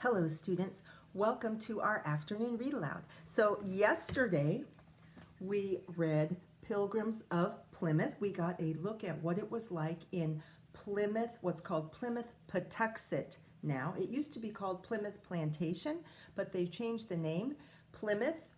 Hello, students. Welcome to our afternoon read aloud. So yesterday we read Pilgrims of Plymouth. We got a look at what it was like in Plymouth, what's called Plymouth Patuxent now. It used to be called Plymouth Plantation, but they've changed the name. Plymouth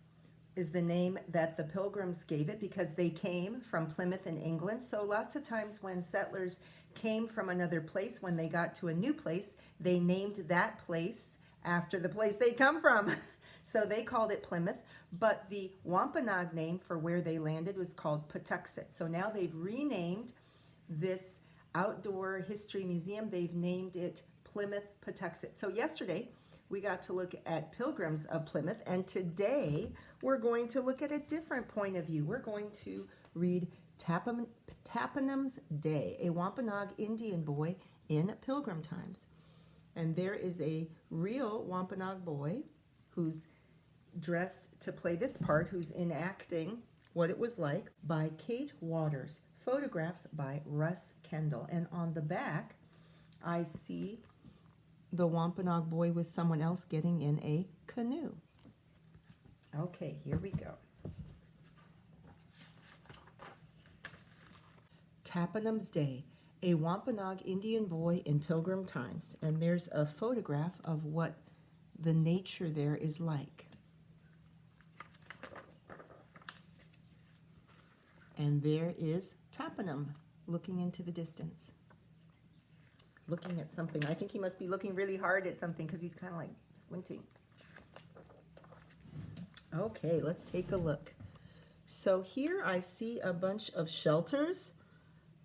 is the name that the Pilgrims gave it because they came from Plymouth in England. So lots of times when settlers came from another place, when they got to a new place, they named that place after the place they come from. So they called it Plymouth, but the Wampanoag name for where they landed was called Patuxent. So now they've renamed this outdoor history museum. They've named it Plymouth Patuxent. So yesterday we got to look at Pilgrims of Plymouth, and today we're going to look at a different point of view. We're going to read Tapenum's Day, a Wampanoag Indian boy in Pilgrim times. And there is a real Wampanoag boy who's dressed to play this part, who's enacting what it was like, by Kate Waters. Photographs by Russ, Kendall. And on the back, I see the Wampanoag boy with someone else getting in a canoe. Okay, here we go. Tapenum's Day, a Wampanoag Indian boy in Pilgrim times. And there's a photograph of what the nature there is like. And there is Tapenum looking into the distance, looking at something. I think he must be looking really hard at something because he's kind of like squinting. Okay, let's take a look. So here I see a bunch of shelters,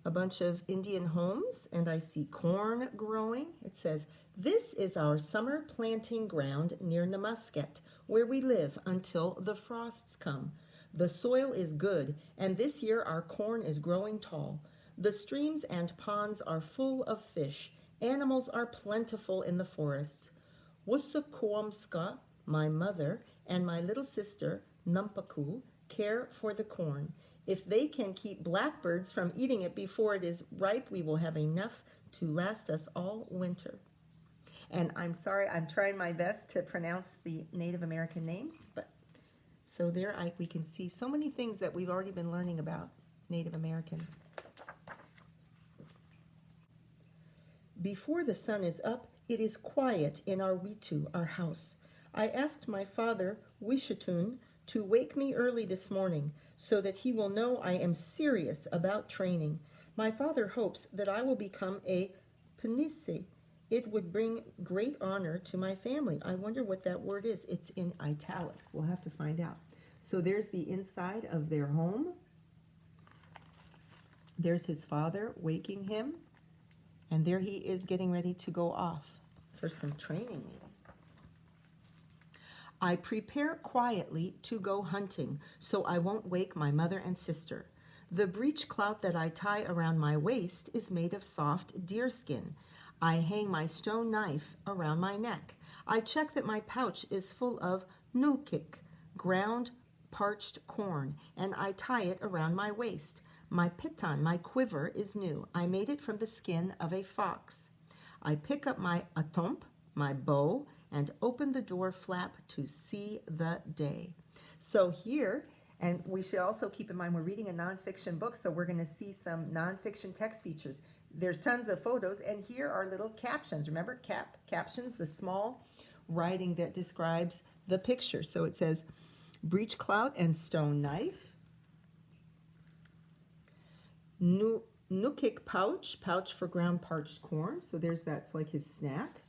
a bunch of Indian homes, and I see corn growing. It says, "This is our summer planting ground near Namusket, where we live until the frosts come. The soil is good, and this year our corn is growing tall. The streams and ponds are full of fish. Animals are plentiful in the forests. Wusukwamska, my mother, and my little sister, Numpaku, care for the corn. If they can keep blackbirds from eating it before it is ripe, we will have enough to last us all winter." And I'm sorry, I'm trying my best to pronounce the Native American names, but so there we can see so many things that we've already been learning about Native Americans. Before the sun is up, it is quiet in our witu, our house. I asked my father, Wishitun, to wake me early this morning so that he will know I am serious about training. My father hopes that I will become a Pinisi. It would bring great honor to my family. I wonder what that word is. It's in italics. We'll have to find out. So there's the inside of their home. There's his father waking him. And there he is getting ready to go off for some training maybe. I prepare quietly to go hunting so I won't wake my mother and sister. The breech clout that I tie around my waist is made of soft deerskin. I hang my stone knife around my neck. I check that my pouch is full of nukik, ground parched corn, and I tie it around my waist. My piton, my quiver, is new. I made it from the skin of a fox. I pick up my atomp, my bow, and open the door flap to see the day. So here, and we should also keep in mind we're reading a nonfiction book, so we're going to see some nonfiction text features. There's tons of photos, and here are little captions. Remember captions, the small writing that describes the picture. So it says, breech clout and stone knife. Nukik pouch, pouch for ground parched corn. So that's like his snack.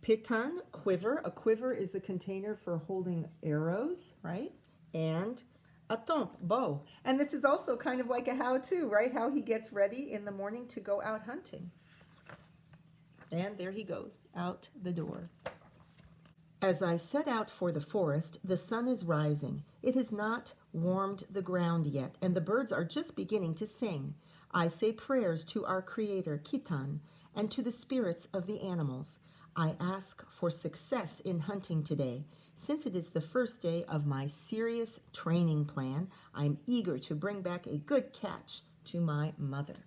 Piton, quiver. A quiver is the container for holding arrows, right? And a tomp, bow. And this is also kind of like a how-to, right? How he gets ready in the morning to go out hunting. And there he goes, out the door. As I set out for the forest, the sun is rising. It has not warmed the ground yet, and the birds are just beginning to sing. I say prayers to our Creator, Kitan, and to the spirits of the animals. I ask for success in hunting today. Since it is the first day of my serious training plan, I'm eager to bring back a good catch to my mother.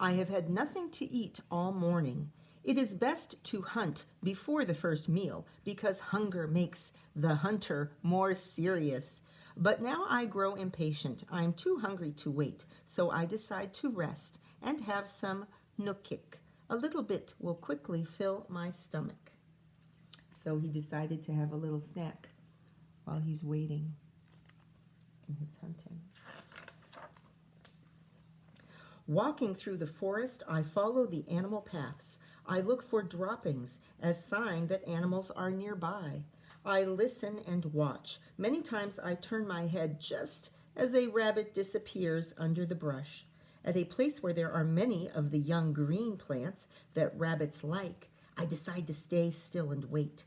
I have had nothing to eat all morning. It is best to hunt before the first meal because hunger makes the hunter more serious. But now I grow impatient. I am too hungry to wait, so I decide to rest and have some nukik. A little bit will quickly fill my stomach. So he decided to have a little snack while he's waiting in his hunting. Walking through the forest, I follow the animal paths. I look for droppings as sign that animals are nearby. I listen and watch. Many times I turn my head just as a rabbit disappears under the brush. At a place where there are many of the young green plants that rabbits like, I decide to stay still and wait.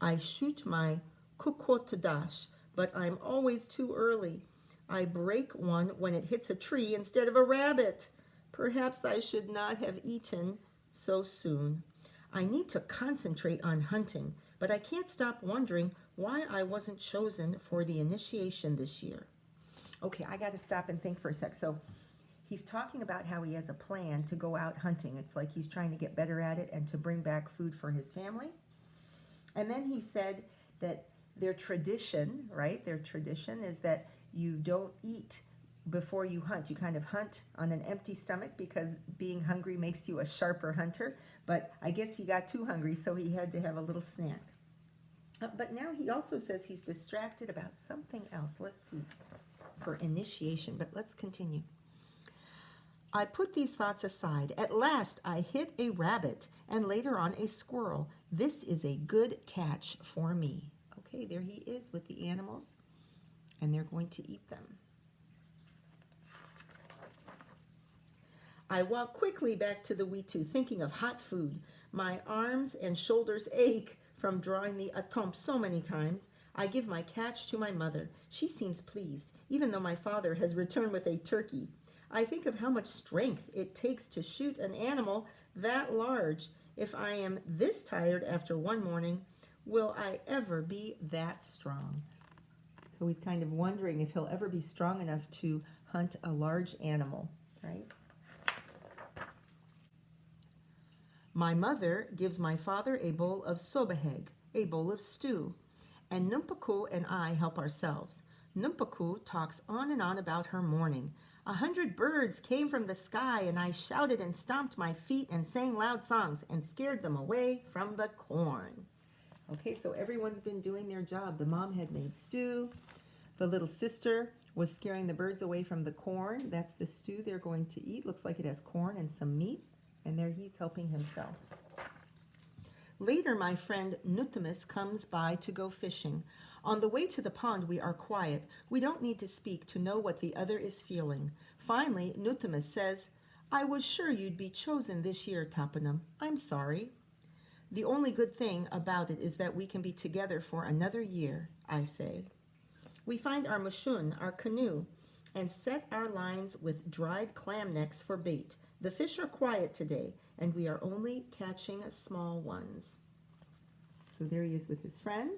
I shoot my kukotadash, but I'm always too early. I break one when it hits a tree instead of a rabbit. Perhaps I should not have eaten so soon. I need to concentrate on hunting, but I can't stop wondering why I wasn't chosen for the initiation this year. Okay, I got to stop and think for a sec. So he's talking about how he has a plan to go out hunting. It's like he's trying to get better at it and to bring back food for his family. And then he said that their tradition, right? Their tradition is that you don't eat before you hunt. You kind of hunt on an empty stomach because being hungry makes you a sharper hunter. But I guess he got too hungry, so he had to have a little snack. But now he also says he's distracted about something else. Let's see. For initiation, but let's continue. I put these thoughts aside. At last, I hit a rabbit and later on a squirrel. This is a good catch for me. Okay, there he is with the animals, and they're going to eat them. I walk quickly back to the Witu, thinking of hot food. My arms and shoulders ache from drawing the atomp so many times. I give my catch to my mother. She seems pleased, even though my father has returned with a turkey. I think of how much strength it takes to shoot an animal that large. If I am this tired after one morning, will I ever be that strong? So he's kind of wondering if he'll ever be strong enough to hunt a large animal, right? My mother gives my father a bowl of sobaheg, a bowl of stew, and Numpaku and I help ourselves. Numpaku talks on and on about her morning. 100 birds came from the sky, and I shouted and stomped my feet and sang loud songs and scared them away from the corn. Okay, so everyone's been doing their job. The mom had made stew. The little sister was scaring the birds away from the corn. That's the stew they're going to eat. Looks like it has corn and some meat. And there he's helping himself. Later, my friend Nutimus comes by to go fishing. On the way to the pond, we are quiet. We don't need to speak to know what the other is feeling. Finally, Nutimus says, I was sure you'd be chosen this year, Tapenum. I'm sorry. The only good thing about it is that we can be together for another year, I say. We find our mushun, our canoe, and set our lines with dried clam necks for bait. The fish are quiet today, and we are only catching small ones. So there he is with his friend,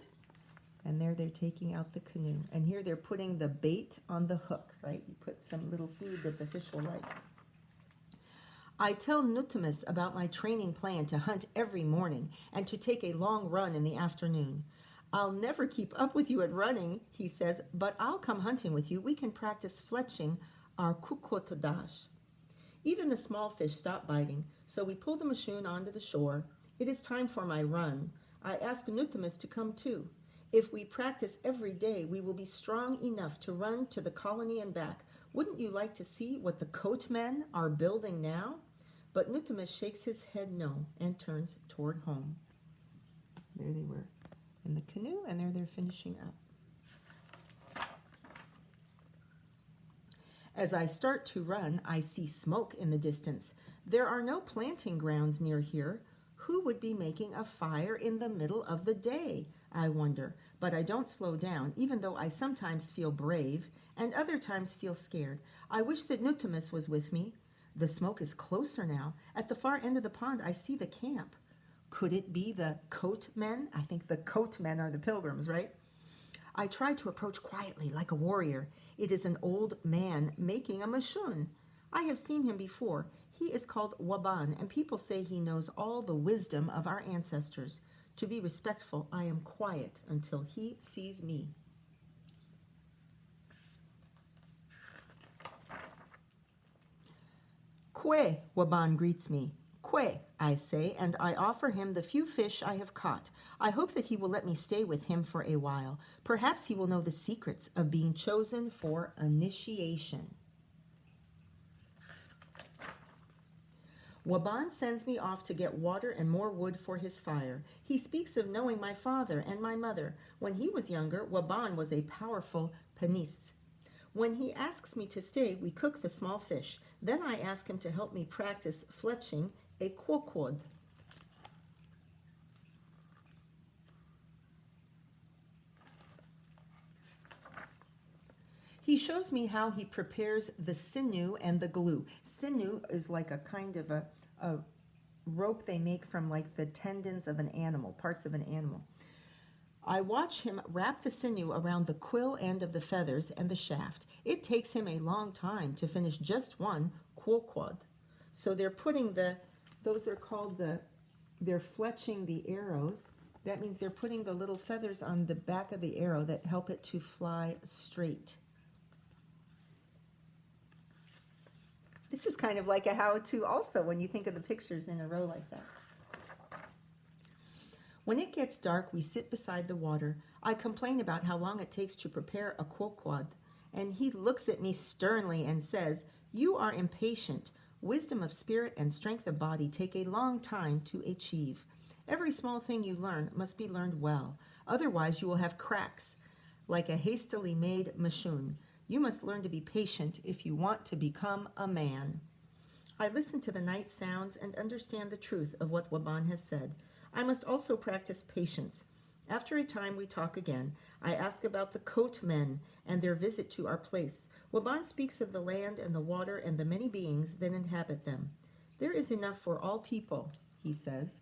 and there they're taking out the canoe. And here they're putting the bait on the hook, right? You put some little food that the fish will like. I tell Nutimus about my training plan to hunt every morning and to take a long run in the afternoon. I'll never keep up with you at running, he says, but I'll come hunting with you. We can practice fletching our kukotadash. Even the small fish stop biting, so we pull the machine onto the shore. It is time for my run. I ask Nutimus to come too. If we practice every day, we will be strong enough to run to the colony and back. Wouldn't you like to see what the coat men are building now? But Nutimus shakes his head no and turns toward home. There they were in the canoe, and there they're finishing up. As I start to run, I see smoke in the distance. There are no planting grounds near here. Who would be making a fire in the middle of the day, I wonder. But I don't slow down, even though I sometimes feel brave and other times feel scared. I wish that Nutimus was with me. The smoke is closer now. At the far end of the pond, I see the camp. Could it be the coat men? I think the coat men are the pilgrims, right? I try to approach quietly, like a warrior. It is an old man making a mashun. I have seen him before. He is called Waban, and people say he knows all the wisdom of our ancestors. To be respectful, I am quiet until he sees me. Kwe, Waban greets me. Kwe, I say, and I offer him the few fish I have caught. I hope that he will let me stay with him for a while. Perhaps he will know the secrets of being chosen for initiation. Waban sends me off to get water and more wood for his fire. He speaks of knowing my father and my mother. When he was younger, Waban was a powerful panis. When he asks me to stay, we cook the small fish. Then I ask him to help me practice fletching a quoquod. He shows me how he prepares the sinew and the glue. Sinew is like a kind of a rope they make from like the tendons of an animal, parts of an animal. I watch him wrap the sinew around the quill end of the feathers and the shaft. It takes him a long time to finish just one quoquod. So they're putting they're fletching the arrows. That means they're putting the little feathers on the back of the arrow that help it to fly straight. This is kind of like a how-to also when you think of the pictures in a row like that. When it gets dark, we sit beside the water. I complain about how long it takes to prepare a quoquod, and he looks at me sternly and says, "You are impatient. Wisdom of spirit and strength of body take a long time to achieve. Every small thing you learn must be learned well. Otherwise, you will have cracks, like a hastily made mashun. You must learn to be patient if you want to become a man." I listen to the night sounds and understand the truth of what Waban has said. I must also practice patience. After a time we talk again. I ask about the Coat Men and their visit to our place. Waban speaks of the land and the water and the many beings that inhabit them. There is enough for all people, he says.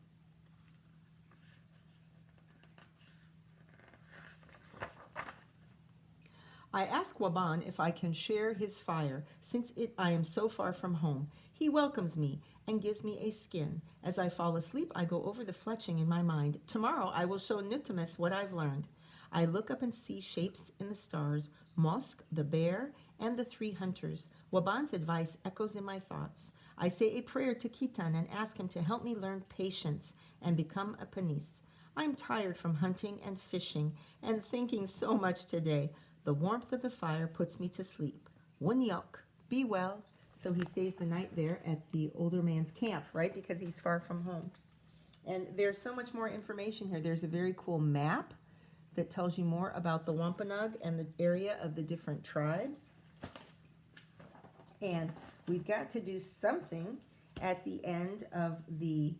I ask Waban if I can share his fire, since I am so far from home. He welcomes me and gives me a skin. As I fall asleep, I go over the fletching in my mind. Tomorrow I will show Nutimus what I've learned. I look up and see shapes in the stars, Mosk, the bear, and the 3 hunters. Waban's advice echoes in my thoughts. I say a prayer to Kitan and ask him to help me learn patience and become a panis. I'm tired from hunting and fishing and thinking so much today. The warmth of the fire puts me to sleep. Wunyok, be well. So he stays the night there at the older man's camp, right? Because he's far from home. And there's so much more information here. There's a very cool map that tells you more about the Wampanoag and the area of the different tribes. And we've got to do something at the end of the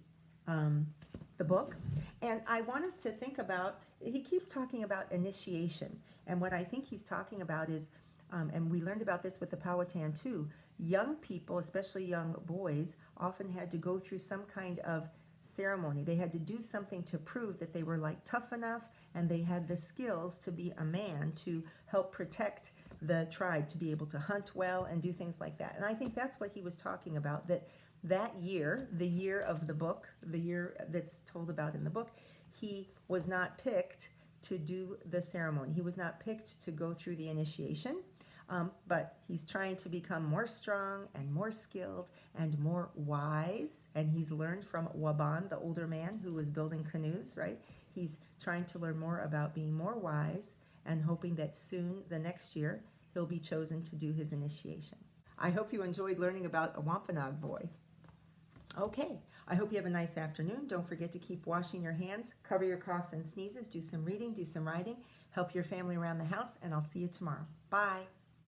book. And I want us to think about, he keeps talking about initiation. And what I think he's talking about is, and we learned about this with the Powhatan too, young people, especially young boys, often had to go through some kind of ceremony. They had to do something to prove that they were like tough enough and they had the skills to be a man to help protect the tribe, to be able to hunt well and do things like that. And I think that's what he was talking about, that year, the year of the book, the year that's told about in the book, he was not picked to do the ceremony. He was not picked to go through the initiation. But he's trying to become more strong and more skilled and more wise. And he's learned from Waban, the older man who was building canoes, right? He's trying to learn more about being more wise and hoping that soon, the next year, he'll be chosen to do his initiation. I hope you enjoyed learning about a Wampanoag boy. Okay, I hope you have a nice afternoon. Don't forget to keep washing your hands, cover your coughs and sneezes, do some reading, do some writing, help your family around the house, and I'll see you tomorrow. Bye.